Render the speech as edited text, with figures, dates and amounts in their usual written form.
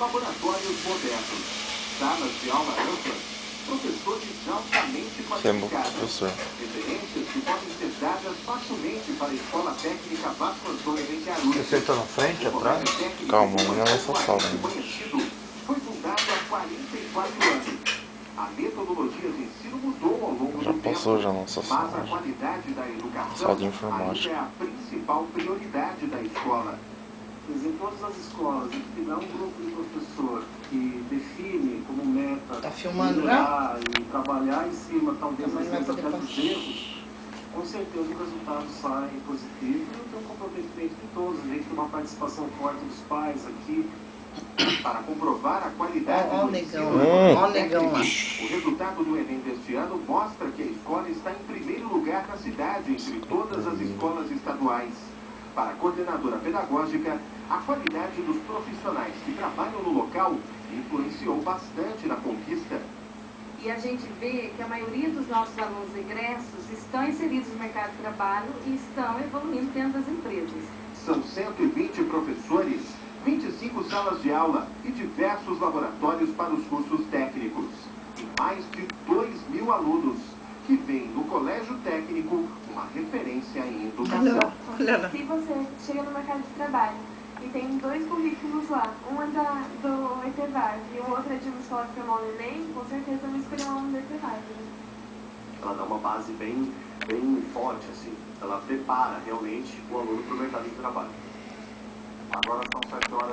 laboratórios modernos, salas de aula amplas, professores altamente qualificados, referências que podem ser dadas facilmente para a Escola Técnica Vasco Antônio em Guarulhos. Você está na frente, atrás? Calma, não é essa sala. Foi fundado há 44 anos. A metodologia de ensino mudou ao longo do tempo. Já passou já nossa sala. Mas a qualidade da educação Sala de informática. ainda é a principal prioridade da escola. Mas em todas as escolas, a gente tiver um grupo de professor que define como meta melhorar e trabalhar em cima, talvez, às vezes até dos erros, com certeza o resultado sai positivo e tem um comprometimento de todos. A gente tem uma participação forte dos pais aqui. Para comprovar a qualidade do ensino, o resultado do Enem deste ano mostra que a escola está em primeiro lugar na cidade, entre todas as escolas estaduais. Para a coordenadora pedagógica, a qualidade dos profissionais que trabalham no local influenciou bastante na conquista. E a gente vê que a maioria dos nossos alunos egressos estão inseridos no mercado de trabalho e estão evoluindo dentro das empresas. São 120 professores, 25 salas de aula e diversos laboratórios para os cursos técnicos. E mais de 2.000 alunos, que veem no colégio técnico uma referência em educação. Se você chega no mercado de trabalho e tem 2 currículos lá, um é do ETEVAG e o outro é de uma escola que formou no Enem, com certeza eu vou escolher um aluno do ETEVAG. Ela dá uma base bem forte, assim. Ela prepara realmente o aluno para o mercado de trabalho. Agora são 7 horas.